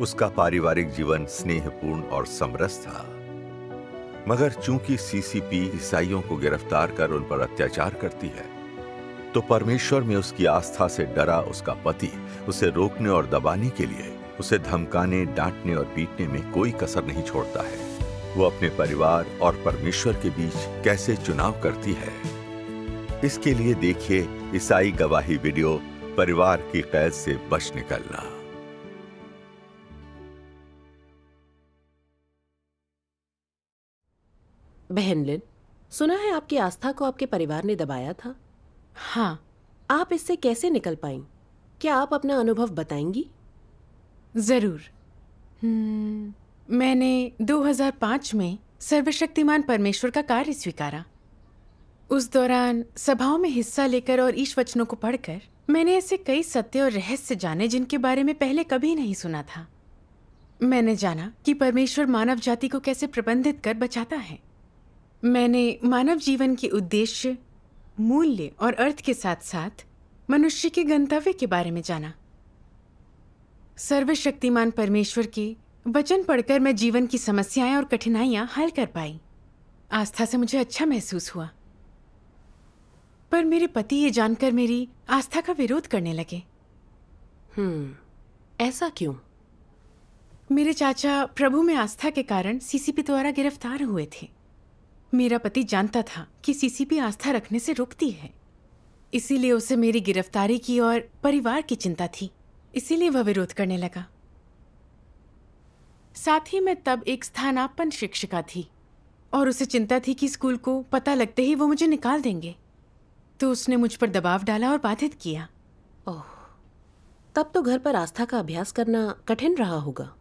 उसका पारिवारिक जीवन स्नेहपूर्ण और समरस था। मगर चूंकि सीसीपी ईसाइयों को गिरफ्तार कर उन पर अत्याचार करती है, तो परमेश्वर में उसकी आस्था से डरा उसका पति उसे रोकने और दबाने के लिए उसे धमकाने, डांटने और पीटने में कोई कसर नहीं छोड़ता है। वो अपने परिवार और परमेश्वर के बीच कैसे चुनाव करती है, इसके लिए देखिए ईसाई गवाही वीडियो, परिवार की कैद से बच निकलना। बहन लिन, सुना है आपकी आस्था को आपके परिवार ने दबाया था। हाँ। आप इससे कैसे निकल पाईं? क्या आप अपना अनुभव बताएंगी? जरूर। मैंने 2005 में सर्वशक्तिमान परमेश्वर का कार्य स्वीकारा। उस दौरान सभाओं में हिस्सा लेकर और ईश वचनों को पढ़कर मैंने ऐसे कई सत्य और रहस्य जाने जिनके बारे में पहले कभी नहीं सुना था। मैंने जाना कि परमेश्वर मानव जाति को कैसे प्रबंधित कर बचाता है। मैंने मानव जीवन के उद्देश्य, मूल्य और अर्थ के साथ साथ मनुष्य के गंतव्य के बारे में जाना। सर्वशक्तिमान परमेश्वर के वचन पढ़कर मैं जीवन की समस्याएं और कठिनाइयां हल कर पाई। आस्था से मुझे अच्छा महसूस हुआ। पर मेरे पति ये जानकर मेरी आस्था का विरोध करने लगे। ऐसा क्यों? मेरे चाचा प्रभु में आस्था के कारण सीसीपी द्वारा गिरफ्तार हुए थे। मेरा पति जानता था कि सीसीपी आस्था रखने से रोकती है, इसीलिए उसे मेरी गिरफ्तारी की और परिवार की चिंता थी, इसीलिए वह विरोध करने लगा। साथ ही मैं तब एक स्थानापन्न शिक्षिका थी और उसे चिंता थी कि स्कूल को पता लगते ही वो मुझे निकाल देंगे, तो उसने मुझ पर दबाव डाला और बाधित किया। ओह, तब तो घर पर आस्था का अभ्यास करना कठिन रहा होगा।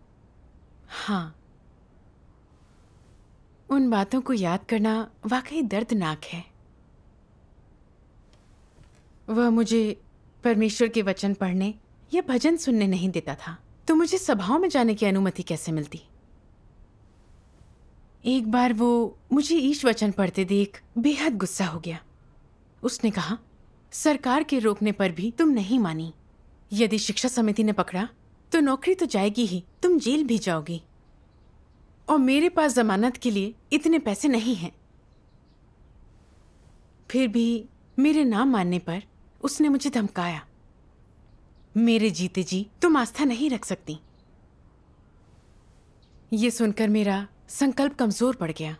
हाँ, उन बातों को याद करना वाकई दर्दनाक है। वह मुझे परमेश्वर के वचन पढ़ने या भजन सुनने नहीं देता था, तो मुझे सभाओं में जाने की अनुमति कैसे मिलती? एक बार वो मुझे ईश वचन पढ़ते देख बेहद गुस्सा हो गया। उसने कहा, सरकार के रोकने पर भी तुम नहीं मानी। यदि शिक्षा समिति ने पकड़ा तो नौकरी तो जाएगी ही, तुम जेल भी जाओगी, और मेरे पास जमानत के लिए इतने पैसे नहीं हैं। फिर भी मेरे ना मानने पर उसने मुझे धमकाया। मेरे जीते जी तुम आस्था नहीं रख सकती। ये सुनकर मेरा संकल्प कमजोर पड़ गया।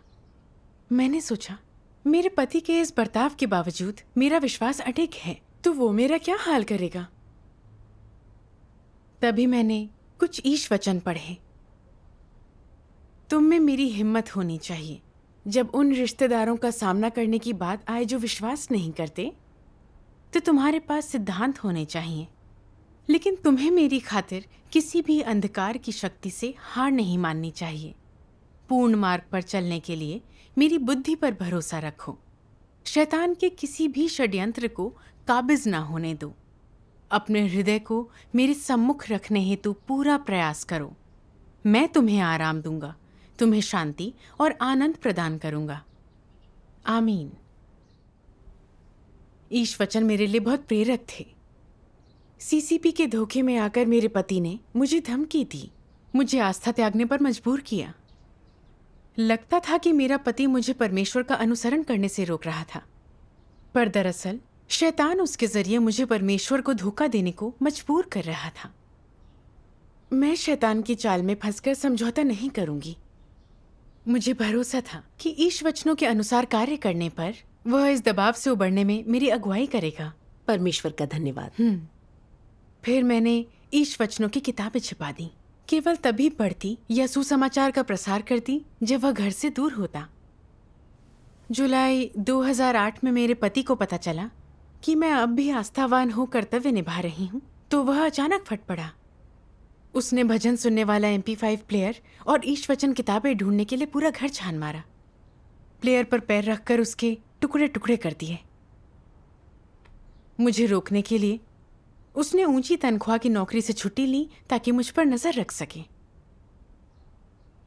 मैंने सोचा, मेरे पति के इस बर्ताव के बावजूद मेरा विश्वास अडिग है, तो वो मेरा क्या हाल करेगा? तभी मैंने कुछ ईश वचन पढ़े। तुम में मेरी हिम्मत होनी चाहिए जब उन रिश्तेदारों का सामना करने की बात आए जो विश्वास नहीं करते, तो तुम्हारे पास सिद्धांत होने चाहिए, लेकिन तुम्हें मेरी खातिर किसी भी अंधकार की शक्ति से हार नहीं माननी चाहिए। पूर्ण मार्ग पर चलने के लिए मेरी बुद्धि पर भरोसा रखो। शैतान के किसी भी षड्यंत्र को काबिज ना होने दो। अपने हृदय को मेरे सम्मुख रखने हेतु पूरा प्रयास करो। मैं तुम्हें आराम दूंगा, तुम्हें शांति और आनंद प्रदान करूंगा। आमीन। ईश वचन मेरे लिए बहुत प्रेरक थे। सीसीपी के धोखे में आकर मेरे पति ने मुझे धमकी दी, मुझे आस्था त्यागने पर मजबूर किया। लगता था कि मेरा पति मुझे परमेश्वर का अनुसरण करने से रोक रहा था, पर दरअसल शैतान उसके जरिए मुझे परमेश्वर को धोखा देने को मजबूर कर रहा था। मैं शैतान की चाल में फंसकर समझौता नहीं करूंगी। मुझे भरोसा था कि ईश वचनों के अनुसार कार्य करने पर वह इस दबाव से उबरने में मेरी अगुवाई करेगा। परमेश्वर का धन्यवाद। फिर मैंने ईश वचनों की किताबें छिपा दी। केवल तभी पढ़ती या सुसमाचार का प्रसार करती जब वह घर से दूर होता। जुलाई 2008 में मेरे पति को पता चला कि मैं अब भी आस्थावान हो कर्तव्य निभा रही हूँ, तो वह अचानक फट पड़ा। उसने भजन सुनने वाला MP5 प्लेयर और ईश वचन किताबें ढूंढने के लिए पूरा घर छान मारा। प्लेयर पर पैर रखकर उसके टुकड़े टुकड़े कर दिए। मुझे रोकने के लिए उसने ऊंची तनख्वाह की नौकरी से छुट्टी ली ताकि मुझ पर नजर रख सके।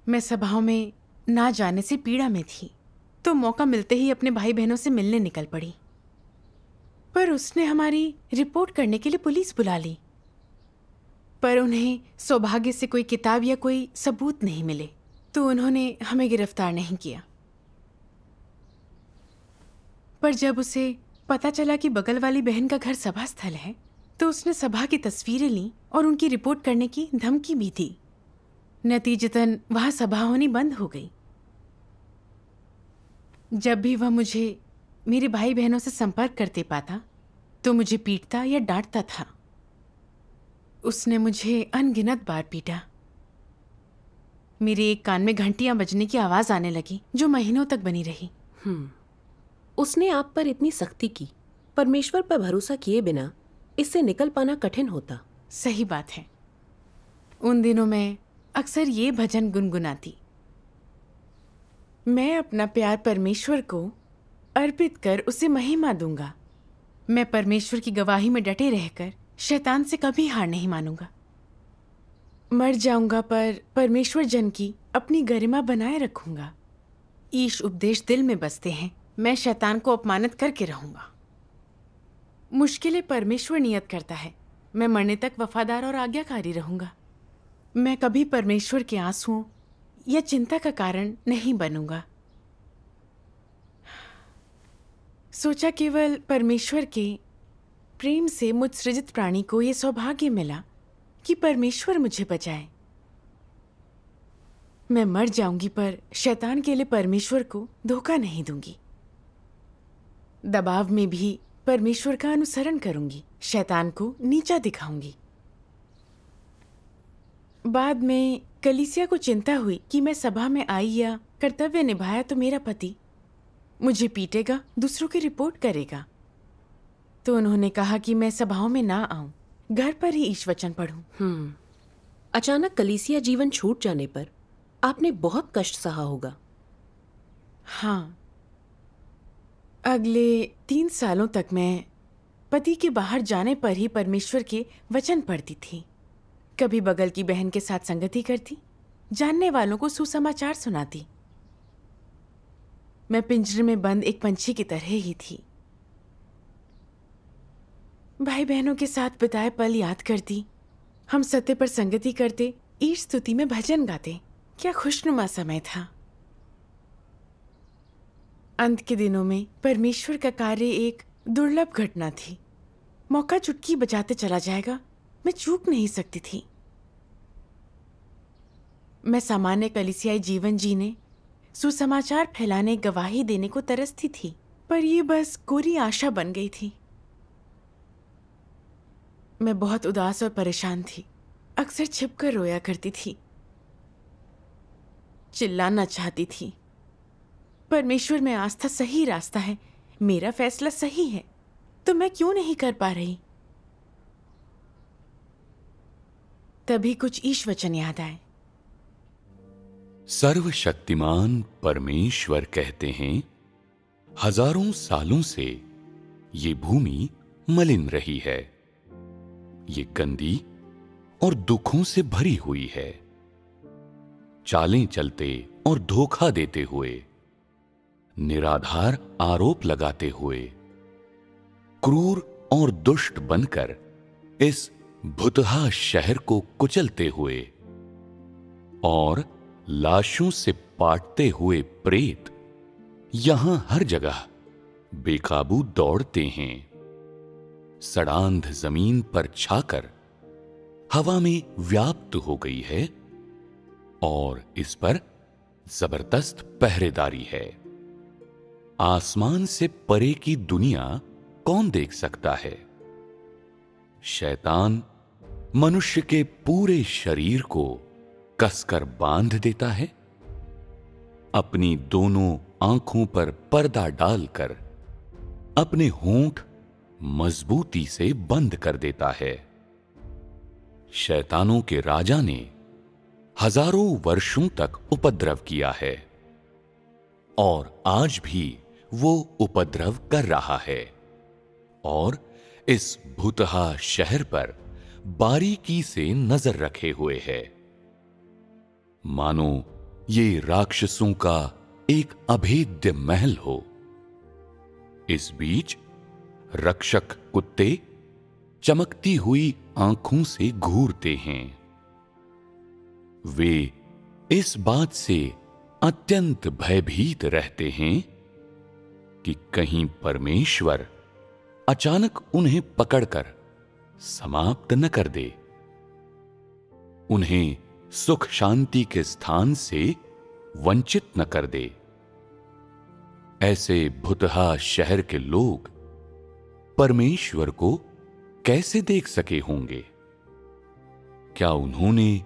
मैं सभाओं में ना जाने से पीड़ा में थी, तो मौका मिलते ही अपने भाई बहनों से मिलने निकल पड़ी। पर उसने हमारी रिपोर्ट करने के लिए पुलिस बुला ली। पर उन्हें सौभाग्य से कोई किताब या कोई सबूत नहीं मिले, तो उन्होंने हमें गिरफ्तार नहीं किया। पर जब उसे पता चला कि बगल वाली बहन का घर सभा स्थल है, तो उसने सभा की तस्वीरें लीं और उनकी रिपोर्ट करने की धमकी भी दी। नतीजतन वहां सभा होनी बंद हो गई। जब भी वह मुझे मेरे भाई बहनों से संपर्क करते पाता तो मुझे पीटता या डांटता था। उसने मुझे अनगिनत बार पीटा। मेरे एक कान में घंटियां बजने की आवाज आने लगी, जो महीनों तक बनी रही। उसने आप पर इतनी सख्ती की, परमेश्वर पर भरोसा किए बिना इससे निकल पाना कठिन होता। सही बात है। उन दिनों मैं अक्सर ये भजन गुनगुनाती, मैं अपना प्यार परमेश्वर को अर्पित कर उसे महिमा दूंगा। मैं परमेश्वर की गवाही में डटे रहकर शैतान से कभी हार नहीं मानूंगा। मर जाऊंगा पर परमेश्वर जन की अपनी गरिमा बनाए रखूंगा। ईश उपदेश दिल में बसते हैं, मैं शैतान को अपमानित करके रहूंगा। मुश्किलें परमेश्वर नियत करता है, मैं मरने तक वफादार और आज्ञाकारी रहूंगा। मैं कभी परमेश्वर के आंसुओं या चिंता का कारण नहीं बनूंगा। सोचा केवल परमेश्वर के प्रेम से मुझ सृजित प्राणी को यह सौभाग्य मिला कि परमेश्वर मुझे बचाए। मैं मर जाऊंगी पर शैतान के लिए परमेश्वर को धोखा नहीं दूंगी। दबाव में भी परमेश्वर का अनुसरण करूंगी, शैतान को नीचा दिखाऊंगी। बाद में कलीसिया को चिंता हुई कि मैं सभा में आई या कर्तव्य निभाया तो मेरा पति मुझे पीटेगा, दूसरों की रिपोर्ट करेगा। तो उन्होंने कहा कि मैं सभाओं में ना आऊं, घर पर ही ईश वचन पढ़ूं। अचानक कलीसिया जीवन छूट जाने पर आपने बहुत कष्ट सहा होगा। हाँ, अगले 3 सालों तक मैं पति के बाहर जाने पर ही परमेश्वर के वचन पढ़ती थी। कभी बगल की बहन के साथ संगति करती, जानने वालों को सुसमाचार सुनाती। मैं पिंजरे में बंद एक पंछी की तरह ही थी। भाई बहनों के साथ बिताए पल याद करती, हम सत्य पर संगति करते, ईश स्तुति में भजन गाते। क्या खुशनुमा समय था। अंत के दिनों में परमेश्वर का कार्य एक दुर्लभ घटना थी। मौका चुटकी बजाते चला जाएगा, मैं चूक नहीं सकती थी। मैं सामान्य कलीसियाई जीवन जीने, सुसमाचार फैलाने, गवाही देने को तरसती थी, पर यह बस कोरी आशा बन गई थी। मैं बहुत उदास और परेशान थी, अक्सर छिपकर रोया करती थी, चिल्लाना चाहती थी। परमेश्वर में आस्था सही रास्ता है, मेरा फैसला सही है, तो मैं क्यों नहीं कर पा रही। तभी कुछ ईश वचन याद आए। सर्वशक्तिमान परमेश्वर कहते हैं, हजारों सालों से ये भूमि मलिन रही है, ये गंदी और दुखों से भरी हुई है। चालें चलते और धोखा देते हुए, निराधार आरोप लगाते हुए, क्रूर और दुष्ट बनकर इस भुतहा शहर को कुचलते हुए और लाशों से पाटते हुए प्रेत यहां हर जगह बेकाबू दौड़ते हैं। सड़ांध जमीन पर छाकर हवा में व्याप्त हो गई है और इस पर जबरदस्त पहरेदारी है। आसमान से परे की दुनिया कौन देख सकता है। शैतान मनुष्य के पूरे शरीर को कसकर बांध देता है, अपनी दोनों आंखों पर पर्दा डालकर अपने होंठ मजबूती से बंद कर देता है। शैतानों के राजा ने हजारों वर्षों तक उपद्रव किया है और आज भी वो उपद्रव कर रहा है और इस भुतहा शहर पर बारीकी से नजर रखे हुए है, मानो ये राक्षसों का एक अभेद्य महल हो। इस बीच रक्षक कुत्ते चमकती हुई आंखों से घूरते हैं। वे इस बात से अत्यंत भयभीत रहते हैं कि कहीं परमेश्वर अचानक उन्हें पकड़कर समाप्त न कर दे, उन्हें सुख शांति के स्थान से वंचित न कर दे। ऐसे भुतहा शहर के लोग परमेश्वर को कैसे देख सके होंगे? क्या उन्होंने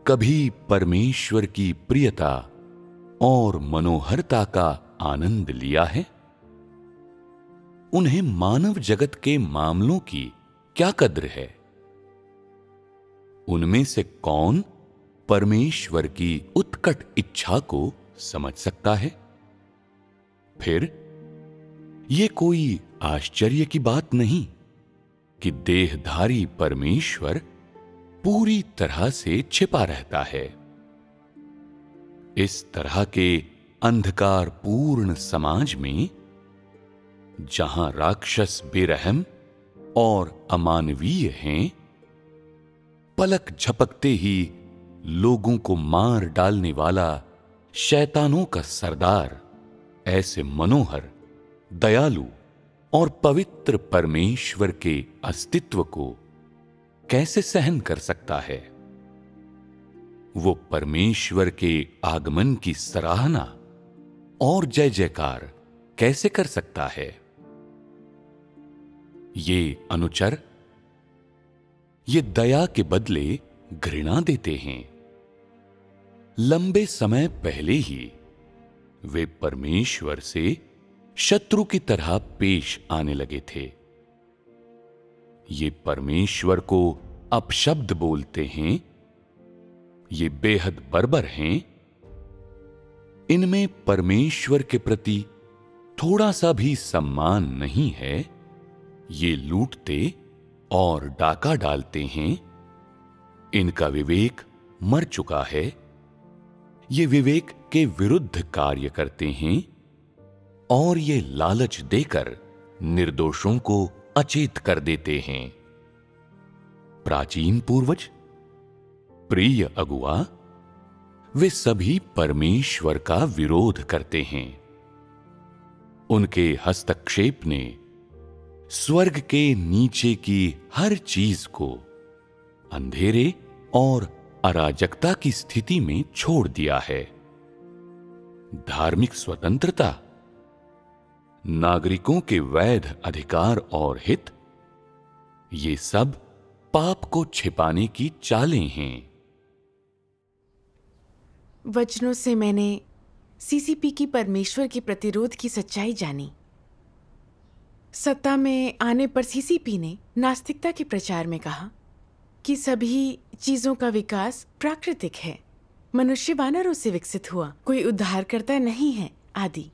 कभी परमेश्वर की प्रियता और मनोहरता का आनंद लिया है? उन्हें मानव जगत के मामलों की क्या कद्र है? उनमें से कौन परमेश्वर की उत्कट इच्छा को समझ सकता है? फिर यह कोई आश्चर्य की बात नहीं कि देहधारी परमेश्वर पूरी तरह से छिपा रहता है। इस तरह के अंधकारपूर्ण समाज में, जहां राक्षस बेरहम और अमानवीय हैं, पलक झपकते ही लोगों को मार डालने वाला शैतानों का सरदार ऐसे मनोहर, दयालु और पवित्र परमेश्वर के अस्तित्व को कैसे सहन कर सकता है? वो परमेश्वर के आगमन की सराहना और जय जयकार कैसे कर सकता है? ये अनुचर ये दया के बदले घृणा देते हैं। लंबे समय पहले ही वे परमेश्वर से शत्रु की तरह पेश आने लगे थे। ये परमेश्वर को अपशब्द बोलते हैं, ये बेहद बर्बर हैं। इनमें परमेश्वर के प्रति थोड़ा सा भी सम्मान नहीं है। ये लूटते और डाका डालते हैं। इनका विवेक मर चुका है। ये विवेक के विरुद्ध कार्य करते हैं और ये लालच देकर निर्दोषों को अचेत कर देते हैं। प्राचीन पूर्वज, प्रिय अगुआ, वे सभी परमेश्वर का विरोध करते हैं। उनके हस्तक्षेप ने स्वर्ग के नीचे की हर चीज को अंधेरे और अराजकता की स्थिति में छोड़ दिया है। धार्मिक स्वतंत्रता, नागरिकों के वैध अधिकार और हित, ये सब पाप को छिपाने की चालें हैं। वचनों से मैंने सीसीपी की परमेश्वर के प्रतिरोध की सच्चाई जानी। सत्ता में आने पर सीसीपी ने नास्तिकता के प्रचार में कहा कि सभी चीजों का विकास प्राकृतिक है, मनुष्य वानरों से विकसित हुआ, कोई उद्धारकर्ता नहीं है आदि।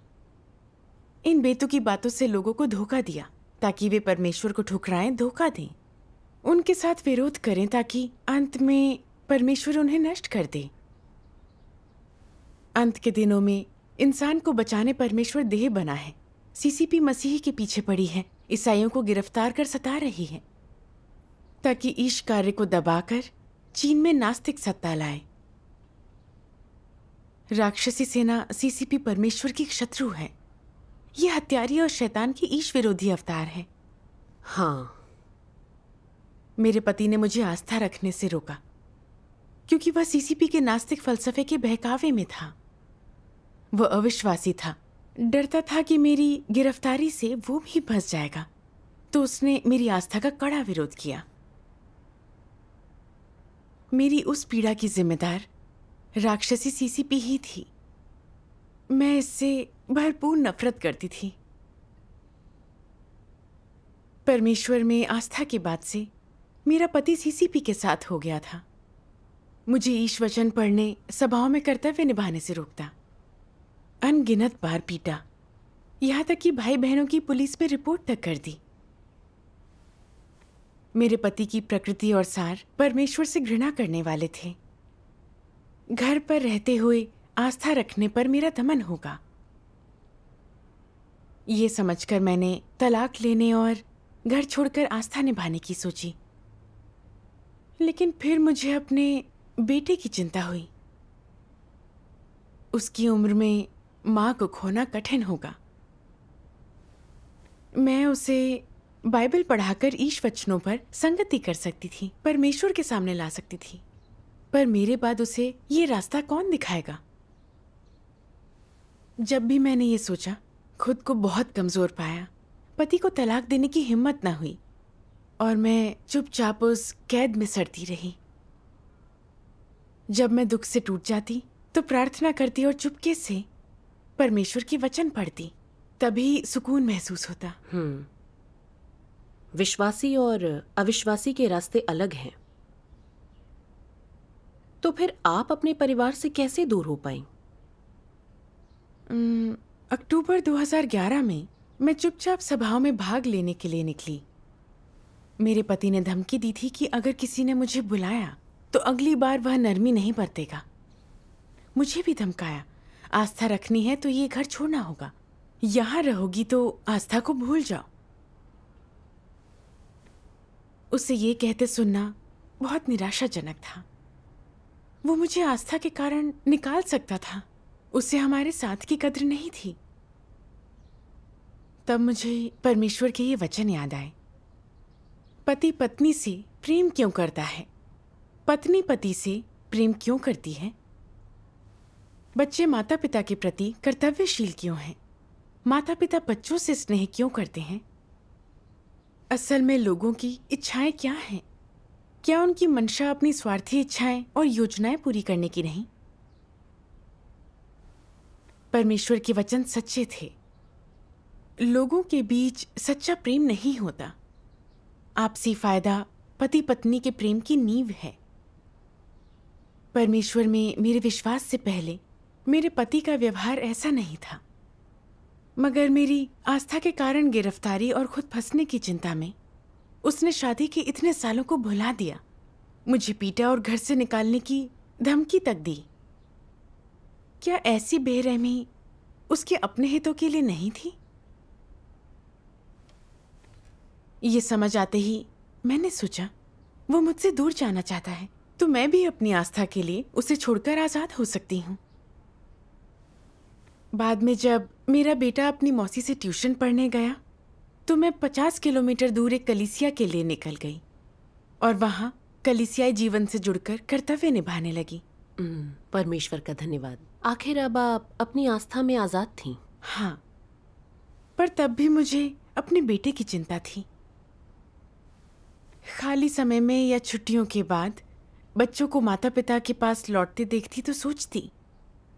इन बेतुकी बातों से लोगों को धोखा दिया ताकि वे परमेश्वर को ठुकराएं, धोखा दें, उनके साथ विरोध करें ताकि अंत में परमेश्वर उन्हें नष्ट कर दे। अंत के दिनों में इंसान को बचाने परमेश्वर देह बना है। सीसीपी मसीह के पीछे पड़ी है, ईसाइयों को गिरफ्तार कर सता रही है ताकि ईश कार्य को दबाकर चीन में नास्तिक सत्ता लाए। राक्षसी सेना सीसीपी परमेश्वर की शत्रु है। ये हत्यारी और शैतान की ईश विरोधी अवतार है। हाँ, मेरे पति ने मुझे आस्था रखने से रोका क्योंकि वह सीसीपी के नास्तिक फलसफे के बहकावे में था। वह अविश्वासी था, डरता था कि मेरी गिरफ्तारी से वो भी फंस जाएगा, तो उसने मेरी आस्था का कड़ा विरोध किया। मेरी उस पीड़ा की जिम्मेदार राक्षसी सीसीपी ही थी। मैं इससे भरपूर नफरत करती थी। परमेश्वर में आस्था के बाद से मेरा पति सीसीपी के साथ हो गया था। मुझे ईश वचन पढ़ने, सभाओं में कर्तव्य निभाने से रोकता, अनगिनत बार पीटा, यहां तक कि भाई बहनों की पुलिस में रिपोर्ट तक कर दी। मेरे पति की प्रकृति और सार परमेश्वर से घृणा करने वाले थे। घर पर रहते हुए आस्था रखने पर मेरा दमन होगा, ये समझकर मैंने तलाक लेने और घर छोड़कर आस्था निभाने की सोची। लेकिन फिर मुझे अपने बेटे की चिंता हुई। उसकी उम्र में माँ को खोना कठिन होगा। मैं उसे बाइबल पढ़ाकर ईश वचनों पर संगति कर सकती थी, परमेश्वर के सामने ला सकती थी, पर मेरे बाद उसे ये रास्ता कौन दिखाएगा? जब भी मैंने ये सोचा, खुद को बहुत कमजोर पाया। पति को तलाक देने की हिम्मत न हुई और मैं चुपचाप उस कैद में सड़ती रही। जब मैं दुख से टूट जाती तो प्रार्थना करती और चुपके से परमेश्वर की वचन पढ़ती, तभी सुकून महसूस होता। विश्वासी और अविश्वासी के रास्ते अलग हैं। तो फिर आप अपने परिवार से कैसे दूर हो पाई? अक्टूबर 2011 में मैं चुपचाप सभाओं में भाग लेने के लिए निकली। मेरे पति ने धमकी दी थी कि अगर किसी ने मुझे बुलाया तो अगली बार वह नरमी नहीं बरतेगा। मुझे भी धमकाया, आस्था रखनी है तो ये घर छोड़ना होगा, यहाँ रहोगी तो आस्था को भूल जाओ। उसे ये कहते सुनना बहुत निराशाजनक था। वो मुझे आस्था के कारण निकाल सकता था, उसे हमारे साथ की कद्र नहीं थी। तब मुझे परमेश्वर के ये वचन याद आए, पति पत्नी से प्रेम क्यों करता है? पत्नी पति से प्रेम क्यों करती है? बच्चे माता पिता के प्रति कर्तव्यशील क्यों हैं? माता पिता बच्चों से स्नेह क्यों करते हैं? असल में लोगों की इच्छाएं क्या हैं? क्या उनकी मंशा अपनी स्वार्थी इच्छाएं और योजनाएं पूरी करने की नहीं? परमेश्वर के वचन सच्चे थे। लोगों के बीच सच्चा प्रेम नहीं होता। आपसी फायदा पति पत्नी के प्रेम की नींव है। परमेश्वर में मेरे विश्वास से पहले मेरे पति का व्यवहार ऐसा नहीं था, मगर मेरी आस्था के कारण गिरफ्तारी और खुद फंसने की चिंता में उसने शादी के इतने सालों को भुला दिया, मुझे पीटा और घर से निकालने की धमकी तक दी। क्या ऐसी बेरहमी उसके अपने हितों के लिए नहीं थी? ये समझ आते ही मैंने सोचा वो मुझसे दूर जाना चाहता है तो मैं भी अपनी आस्था के लिए उसे छोड़कर आजाद हो सकती हूँ। बाद में जब मेरा बेटा अपनी मौसी से ट्यूशन पढ़ने गया तो मैं 50 किलोमीटर दूर एक कलीसिया के लिए निकल गई और वहां कलीसियाई जीवन से जुड़कर कर्तव्य निभाने लगी। परमेश्वर का धन्यवाद। आखिर अब आप अपनी आस्था में आजाद थीं। हाँ, पर तब भी मुझे अपने बेटे की चिंता थी। खाली समय में या छुट्टियों के बाद बच्चों को माता पिता के पास लौटते देखती तो सोचती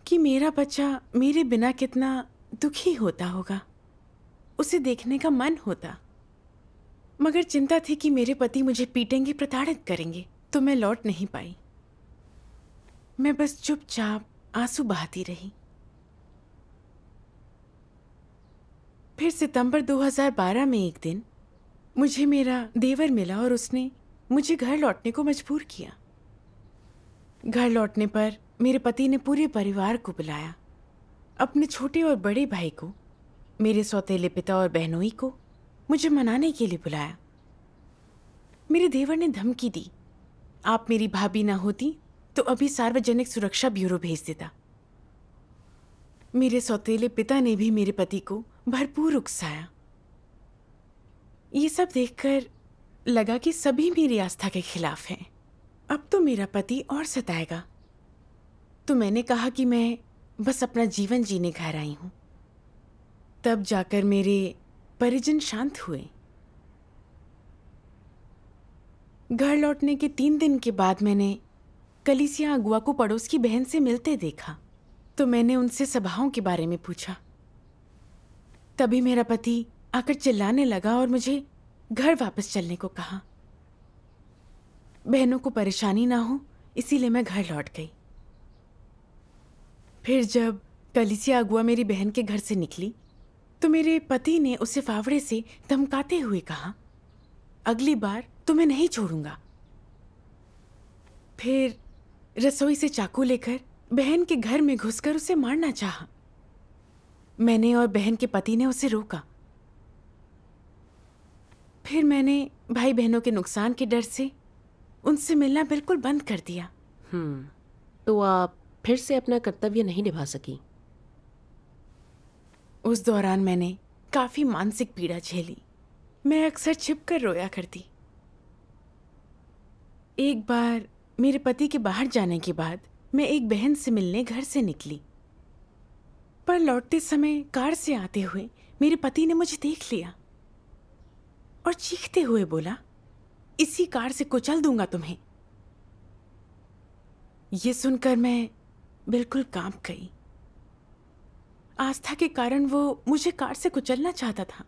कि मेरा बच्चा मेरे बिना कितना दुखी होता होगा। उसे देखने का मन होता, मगर चिंता थी कि मेरे पति मुझे पीटेंगे, प्रताड़ित करेंगे, तो मैं लौट नहीं पाई। मैं बस चुपचाप आंसू बहाती रही। फिर सितंबर 2012 में एक दिन मुझे मेरा देवर मिला और उसने मुझे घर लौटने को मजबूर किया। घर लौटने पर मेरे पति ने पूरे परिवार को बुलाया, अपने छोटे और बड़े भाई को, मेरे सौतेले पिता और बहनोई को मुझे मनाने के लिए बुलाया। मेरे देवर ने धमकी दी, आप मेरी भाभी ना होती तो अभी सार्वजनिक सुरक्षा ब्यूरो भेज देता। मेरे सौतेले पिता ने भी मेरे पति को भरपूर उकसाया। ये सब देखकर लगा कि सभी मेरी आस्था के खिलाफ हैं। अब तो मेरा पति और सताएगा। तो मैंने कहा कि मैं बस अपना जीवन जीने घर आई हूं। तब जाकर मेरे परिजन शांत हुए। घर लौटने के 3 दिन के बाद मैंने कलीसिया अगुआ को पड़ोस की बहन से मिलते देखा, तो मैंने उनसे सभाओं के बारे में पूछा। तभी मेरा पति आकर चिल्लाने लगा और मुझे घर वापस चलने को कहा। बहनों को परेशानी ना हो इसीलिए मैं घर लौट गई। फिर जब कलीसिया अगुआ मेरी बहन के घर से निकली तो मेरे पति ने उसे फावड़े से धमकाते हुए कहा, अगली बार तुम्हें नहीं छोड़ूंगा। फिर रसोई से चाकू लेकर बहन के घर में घुसकर उसे मारना चाहा। मैंने और बहन के पति ने उसे रोका। फिर मैंने भाई बहनों के नुकसान के डर से उनसे मिलना बिल्कुल बंद कर दिया। तो आप फिर से अपना कर्तव्य नहीं निभा सकी। उस दौरान मैंने काफी मानसिक पीड़ा झेली। मैं अक्सर छिपकर रोया करती। एक बार मेरे पति के बाहर जाने के बाद मैं एक बहन से मिलने घर से निकली, पर लौटते समय कार से आते हुए मेरे पति ने मुझे देख लिया और चीखते हुए बोला, इसी कार से कुचल दूंगा तुम्हें। ये सुनकर मैं बिल्कुल कांप गई। आस्था के कारण वो मुझे कार से कुचलना चाहता था।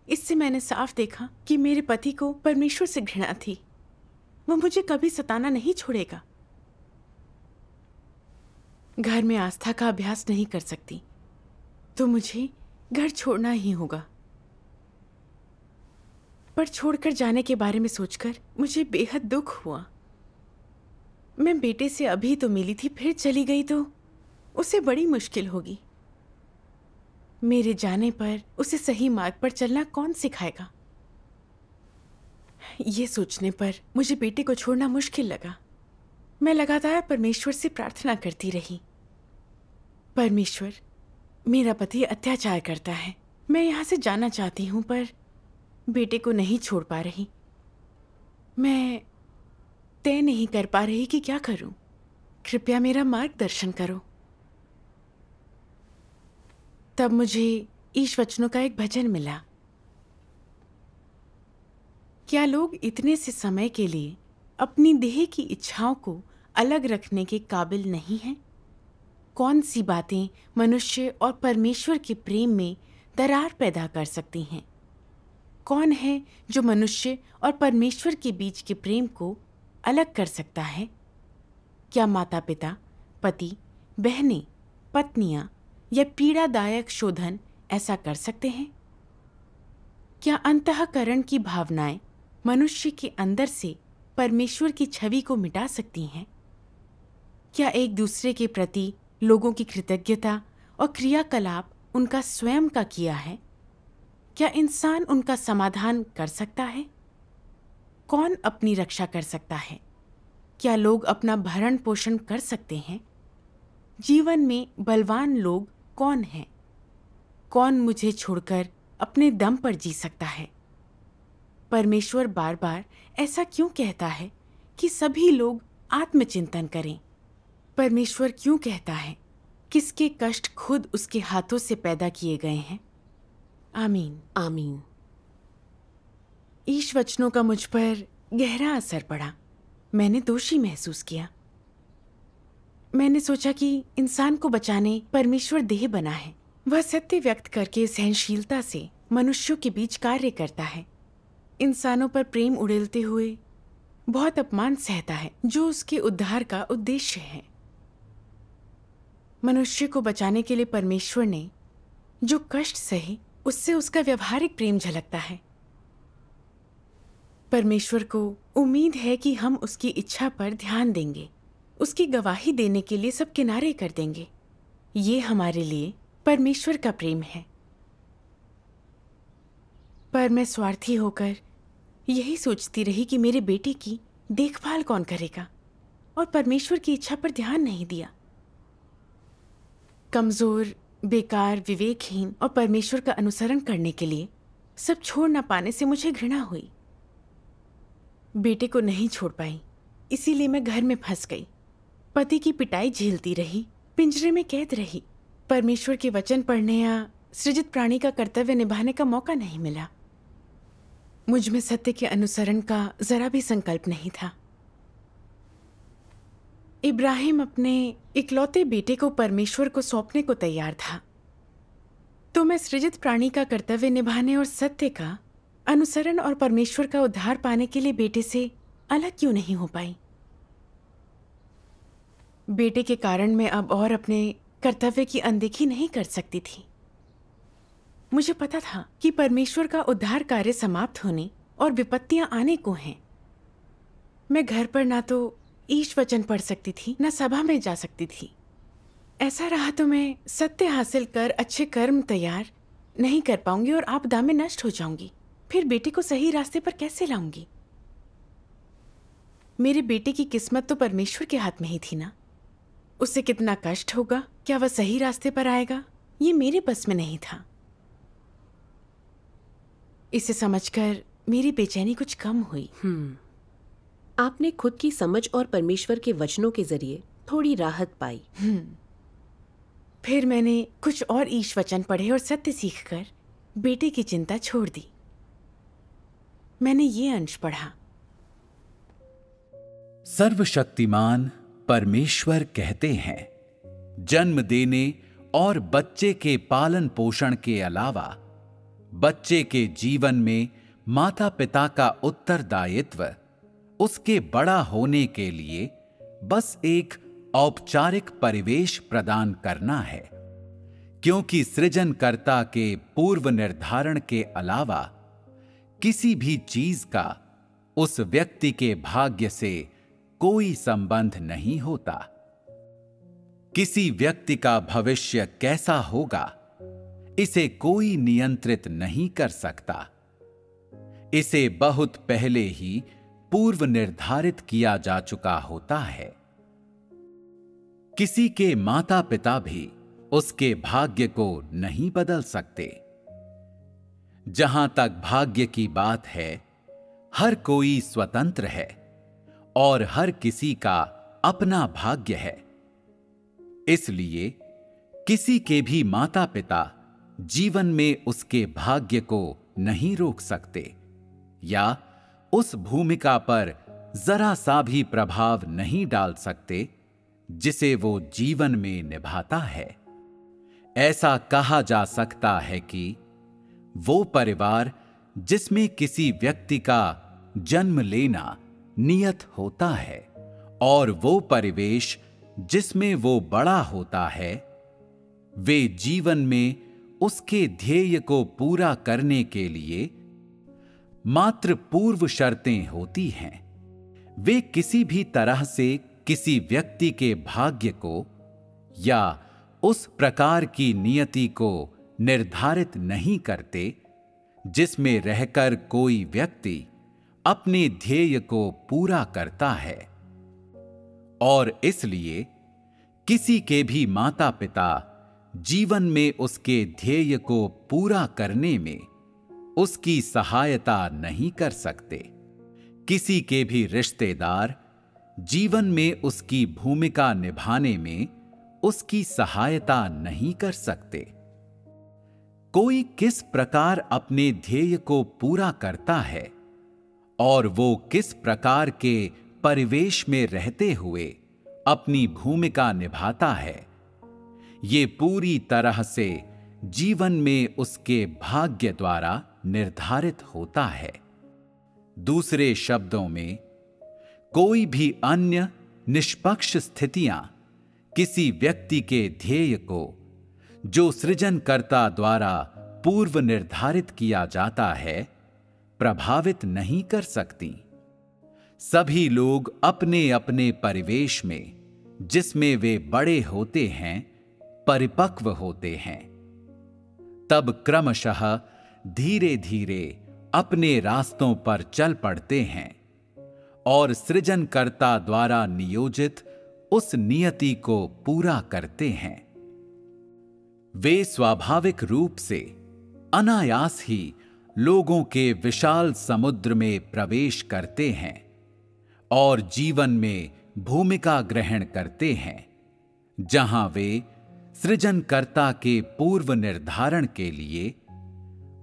इससे मैंने साफ देखा कि मेरे पति को परमेश्वर से घृणा थी। वो मुझे कभी सताना नहीं छोड़ेगा। घर में आस्था का अभ्यास नहीं कर सकती तो मुझे घर छोड़ना ही होगा। पर छोड़कर जाने के बारे में सोचकर मुझे बेहद दुख हुआ। मैं बेटे से अभी तो मिली थी, फिर चली गई तो उसे बड़ी मुश्किल होगी। मेरे जाने पर उसे सही मार्ग पर चलना कौन सिखाएगा? ये सोचने पर मुझे बेटे को छोड़ना मुश्किल लगा। मैं लगातार परमेश्वर से प्रार्थना करती रही, परमेश्वर, मेरा पति अत्याचार करता है, मैं यहाँ से जाना चाहती हूँ पर बेटे को नहीं छोड़ पा रही। मैं तय नहीं कर पा रही कि क्या करूं। कृपया मेरा मार्गदर्शन करो। तब मुझे ईश वचनों का एक भजन मिला। क्या लोग इतने से समय के लिए अपनी देह की इच्छाओं को अलग रखने के काबिल नहीं हैं? कौन सी बातें मनुष्य और परमेश्वर के प्रेम में दरार पैदा कर सकती हैं? कौन है जो मनुष्य और परमेश्वर के बीच के प्रेम को अलग कर सकता है? क्या माता पिता, पति, बहनें, पत्नियां या पीड़ादायक शोधन ऐसा कर सकते हैं? क्या अंतःकरण की भावनाएं मनुष्य के अंदर से परमेश्वर की छवि को मिटा सकती हैं? क्या एक दूसरे के प्रति लोगों की कृतज्ञता और क्रियाकलाप उनका स्वयं का किया है? क्या इंसान उनका समाधान कर सकता है? कौन अपनी रक्षा कर सकता है? क्या लोग अपना भरण पोषण कर सकते हैं? जीवन में बलवान लोग कौन हैं? कौन मुझे छोड़कर अपने दम पर जी सकता है? परमेश्वर बार बार ऐसा क्यों कहता है कि सभी लोग आत्मचिंतन करें? परमेश्वर क्यों कहता है किसके कष्ट खुद उसके हाथों से पैदा किए गए हैं? आमीन। आमीन। ईश वचनों का मुझ पर गहरा असर पड़ा। मैंने दोषी महसूस किया। मैंने सोचा कि इंसान को बचाने परमेश्वर देह बना है। वह सत्य व्यक्त करके सहनशीलता से मनुष्यों के बीच कार्य करता है। इंसानों पर प्रेम उड़ेलते हुए बहुत अपमान सहता है जो उसके उद्धार का उद्देश्य है। मनुष्य को बचाने के लिए परमेश्वर ने जो कष्ट सहे उससे उसका व्यवहारिक प्रेम झलकता है। परमेश्वर को उम्मीद है कि हम उसकी इच्छा पर ध्यान देंगे, उसकी गवाही देने के लिए सब किनारे कर देंगे। ये हमारे लिए परमेश्वर का प्रेम है। पर मैं स्वार्थी होकर यही सोचती रही कि मेरे बेटे की देखभाल कौन करेगा और परमेश्वर की इच्छा पर ध्यान नहीं दिया। कमजोर, बेकार, विवेकहीन और परमेश्वर का अनुसरण करने के लिए सब छोड़ न पाने से मुझे घृणा हुई। बेटे को नहीं छोड़ पाई, इसीलिए मैं घर में फंस गई। पति की पिटाई झेलती रही, पिंजरे में कैद रही। परमेश्वर के वचन पढ़ने या सृजित प्राणी का कर्तव्य निभाने का मौका नहीं मिला। मुझ में सत्य के अनुसरण का जरा भी संकल्प नहीं था। इब्राहिम अपने इकलौते बेटे को परमेश्वर को सौंपने को तैयार था, तो मैं सृजित प्राणी का कर्तव्य निभाने और सत्य का अनुसरण और परमेश्वर का उद्धार पाने के लिए बेटे से अलग क्यों नहीं हो पाई? बेटे के कारण मैं अब और अपने कर्तव्य की अनदेखी नहीं कर सकती थी। मुझे पता था कि परमेश्वर का उद्धार कार्य समाप्त होने और विपत्तियां आने को हैं। मैं घर पर ना तो ईश वचन पढ़ सकती थी, ना सभा में जा सकती थी। ऐसा रहा तो मैं सत्य हासिल कर अच्छे कर्म तैयार नहीं कर पाऊंगी और आपदा में नष्ट हो जाऊंगी। फिर बेटे को सही रास्ते पर कैसे लाऊंगी? मेरे बेटे की किस्मत तो परमेश्वर के हाथ में ही थी ना। उसे कितना कष्ट होगा, क्या वह सही रास्ते पर आएगा, ये मेरे बस में नहीं था। इसे समझकर मेरी बेचैनी कुछ कम हुई। आपने खुद की समझ और परमेश्वर के वचनों के जरिए थोड़ी राहत पाई। फिर मैंने कुछ और ईश वचन पढ़े और सत्य सीखकर बेटे की चिंता छोड़ दी। मैंने ये अंश पढ़ा। सर्वशक्तिमान परमेश्वर कहते हैं, जन्म देने और बच्चे के पालन पोषण के अलावा बच्चे के जीवन में माता पिता का उत्तरदायित्व उसके बड़ा होने के लिए बस एक औपचारिक परिवेश प्रदान करना है, क्योंकि सृजनकर्ता के पूर्व निर्धारण के अलावा किसी भी चीज का उस व्यक्ति के भाग्य से कोई संबंध नहीं होता। किसी व्यक्ति का भविष्य कैसा होगा, इसे कोई नियंत्रित नहीं कर सकता। इसे बहुत पहले ही पूर्व निर्धारित किया जा चुका होता है। किसी के माता पिता भी उसके भाग्य को नहीं बदल सकते। जहां तक भाग्य की बात है, हर कोई स्वतंत्र है और हर किसी का अपना भाग्य है। इसलिए किसी के भी माता पिता जीवन में उसके भाग्य को नहीं रोक सकते या उस भूमिका पर जरा सा भी प्रभाव नहीं डाल सकते जिसे वो जीवन में निभाता है। ऐसा कहा जा सकता है कि वो परिवार जिसमें किसी व्यक्ति का जन्म लेना नियत होता है और वो परिवेश जिसमें वो बड़ा होता है, वे जीवन में उसके ध्येय को पूरा करने के लिए मात्र पूर्व शर्तें होती हैं। वे किसी भी तरह से किसी व्यक्ति के भाग्य को या उस प्रकार की नियति को निर्धारित नहीं करते जिसमें रहकर कोई व्यक्ति अपने ध्येय को पूरा करता है। और इसलिए किसी के भी माता पिता जीवन में उसके ध्येय को पूरा करने में उसकी सहायता नहीं कर सकते। किसी के भी रिश्तेदार जीवन में उसकी भूमिका निभाने में उसकी सहायता नहीं कर सकते। कोई किस प्रकार अपने ध्येय को पूरा करता है और वो किस प्रकार के परिवेश में रहते हुए अपनी भूमिका निभाता है, ये पूरी तरह से जीवन में उसके भाग्य द्वारा निर्धारित होता है। दूसरे शब्दों में, कोई भी अन्य निष्पक्ष स्थितियां किसी व्यक्ति के ध्येय को, जो सृजनकर्ता द्वारा पूर्व निर्धारित किया जाता है, प्रभावित नहीं कर सकती। सभी लोग अपने अपने परिवेश में जिसमें वे बड़े होते हैं, परिपक्व होते हैं। तब क्रमशः धीरे धीरे अपने रास्तों पर चल पड़ते हैं और सृजनकर्ता द्वारा नियोजित उस नियति को पूरा करते हैं। वे स्वाभाविक रूप से अनायास ही लोगों के विशाल समुद्र में प्रवेश करते हैं और जीवन में भूमिका ग्रहण करते हैं, जहां वे सृजनकर्ता के पूर्व निर्धारण के लिए,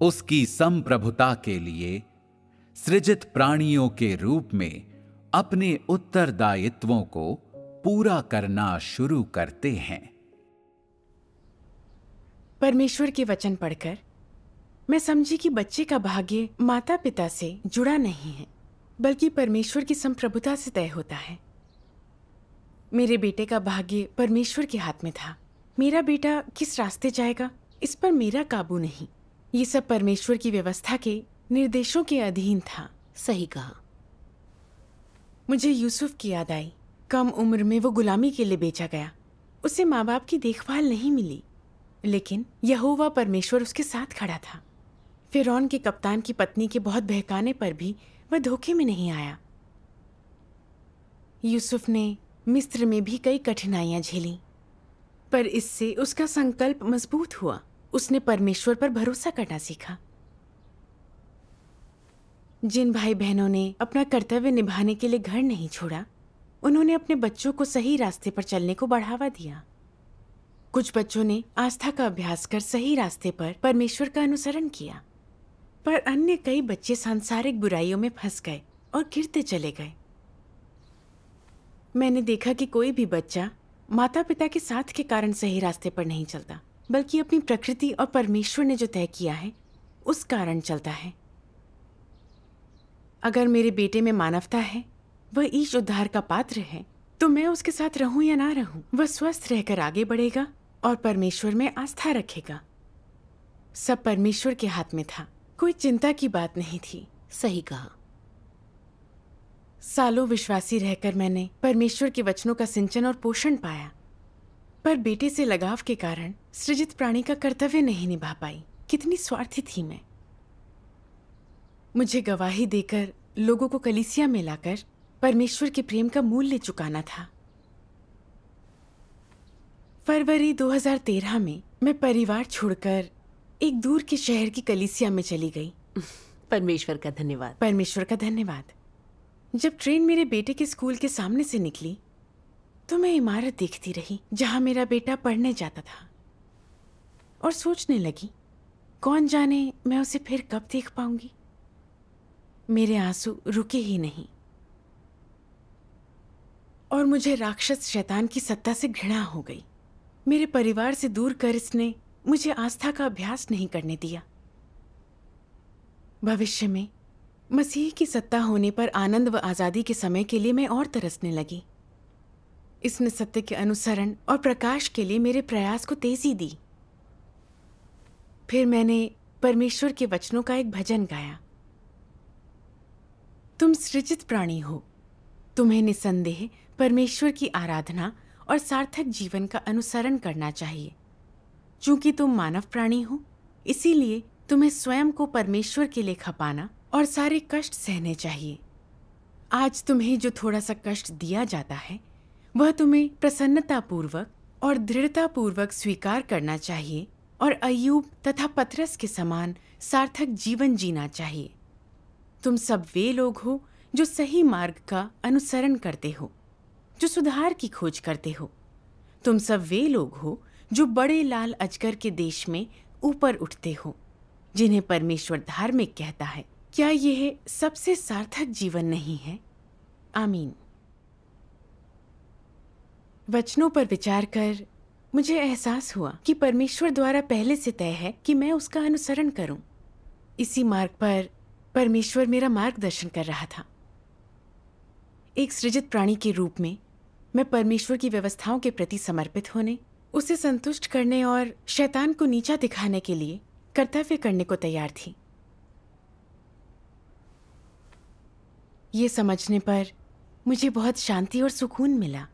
उसकी संप्रभुता के लिए सृजित प्राणियों के रूप में अपने उत्तरदायित्वों को पूरा करना शुरू करते हैं। परमेश्वर के वचन पढ़कर मैं समझी कि बच्चे का भाग्य माता पिता से जुड़ा नहीं है, बल्कि परमेश्वर की संप्रभुता से तय होता है। मेरे बेटे का भाग्य परमेश्वर के हाथ में था। मेरा बेटा किस रास्ते जाएगा, इस पर मेरा काबू नहीं। ये सब परमेश्वर की व्यवस्था के निर्देशों के अधीन था। सही कहा। मुझे यूसुफ की याद आई। कम उम्र में वो गुलामी के लिए बेचा गया। उसे माँ बाप की देखभाल नहीं मिली, लेकिन यहोवा परमेश्वर उसके साथ खड़ा था। फिरौन के कप्तान की पत्नी के बहुत बहकाने पर भी वह धोखे में नहीं आया। यूसुफ ने मिस्र में भी कई कठिनाइयां झेली, पर इससे उसका संकल्प मजबूत हुआ। उसने परमेश्वर पर भरोसा करना सीखा। जिन भाई बहनों ने अपना कर्तव्य निभाने के लिए घर नहीं छोड़ा, उन्होंने अपने बच्चों को सही रास्ते पर चलने को बढ़ावा दिया। कुछ बच्चों ने आस्था का अभ्यास कर सही रास्ते पर परमेश्वर का अनुसरण किया, पर अन्य कई बच्चे सांसारिक बुराइयों में फंस गए और गिरते चले गए। मैंने देखा कि कोई भी बच्चा माता पिता के साथ के कारण सही रास्ते पर नहीं चलता, बल्कि अपनी प्रकृति और परमेश्वर ने जो तय किया है उस कारण चलता है। अगर मेरे बेटे में मानवता है, वह ईश उद्धार का पात्र है, तो मैं उसके साथ रहूं या ना रहूं, वह स्वस्थ रहकर आगे बढ़ेगा और परमेश्वर में आस्था रखेगा। सब परमेश्वर के हाथ में था, कोई चिंता की बात नहीं थी। सही कहा। सालों विश्वासी रहकर मैंने परमेश्वर के वचनों का सिंचन और पोषण पाया, पर बेटे से लगाव के कारण सृजित प्राणी का कर्तव्य नहीं निभा पाई। कितनी स्वार्थी थी मैं। मुझे गवाही देकर लोगों को कलीसिया में लाकर परमेश्वर के प्रेम का मूल्य चुकाना था। फरवरी 2013 में मैं परिवार छोड़कर एक दूर के शहर की कलीसिया में चली गई। परमेश्वर का धन्यवाद। परमेश्वर का धन्यवाद। जब ट्रेन मेरे बेटे के स्कूल के सामने से निकली तो मैं इमारत देखती रही जहां मेरा बेटा पढ़ने जाता था और सोचने लगी, कौन जाने मैं उसे फिर कब देख पाऊंगी। मेरे आंसू रुके ही नहीं और मुझे राक्षस शैतान की सत्ता से घृणा हो गई। मेरे परिवार से दूर कर इसने मुझे आस्था का अभ्यास नहीं करने दिया। भविष्य में मसीह की सत्ता होने पर आनंद व आजादी के समय के लिए मैं और तरसने लगी। इसने सत्य के अनुसरण और प्रकाश के लिए मेरे प्रयास को तेजी दी। फिर मैंने परमेश्वर के वचनों का एक भजन गाया। तुम सृजित प्राणी हो, तुम्हें निसंदेह परमेश्वर की आराधना और सार्थक जीवन का अनुसरण करना चाहिए। चूंकि तुम मानव प्राणी हो, इसीलिए तुम्हें स्वयं को परमेश्वर के लिए खपाना और सारे कष्ट सहने चाहिए। आज तुम्हें जो थोड़ा सा कष्ट दिया जाता है, वह तुम्हें प्रसन्नतापूर्वक और दृढ़तापूर्वक स्वीकार करना चाहिए और अय्यूब तथा पतरस के समान सार्थक जीवन जीना चाहिए। तुम सब वे लोग हो जो सही मार्ग का अनुसरण करते हो, जो सुधार की खोज करते हो। तुम सब वे लोग हो जो बड़े लाल अजगर के देश में ऊपर उठते हो, जिन्हें परमेश्वर धार्मिक कहता है। क्या यह सबसे सार्थक जीवन नहीं है? आमीन। वचनों पर विचार कर मुझे एहसास हुआ कि परमेश्वर द्वारा पहले से तय है कि मैं उसका अनुसरण करूं। इसी मार्ग पर परमेश्वर मेरा मार्गदर्शन कर रहा था। एक सृजित प्राणी के रूप में मैं परमेश्वर की व्यवस्थाओं के प्रति समर्पित होने, उसे संतुष्ट करने और शैतान को नीचा दिखाने के लिए कर्तव्य करने को तैयार थी। ये समझने पर मुझे बहुत शांति और सुकून मिला।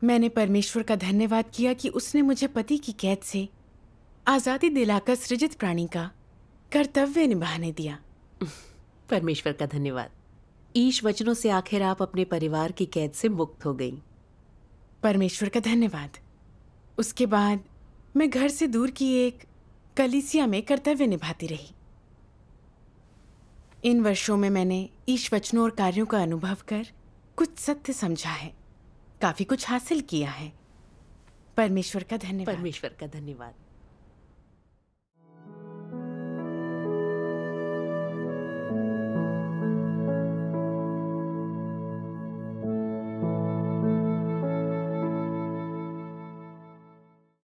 मैंने परमेश्वर का धन्यवाद किया कि उसने मुझे पति की कैद से आजादी दिलाकर सृजित प्राणी का कर्तव्य निभाने दिया। परमेश्वर का धन्यवाद। ईश वचनों से आखिर आप अपने परिवार की कैद से मुक्त हो गई। परमेश्वर का धन्यवाद। उसके बाद मैं घर से दूर की एक कलीसिया में कर्तव्य निभाती रही। इन वर्षों में मैंने ईश वचनों और कार्यों का अनुभव कर कुछ सत्य समझा है, काफी कुछ हासिल किया है। परमेश्वर का धन्यवाद। परमेश्वर का धन्यवाद।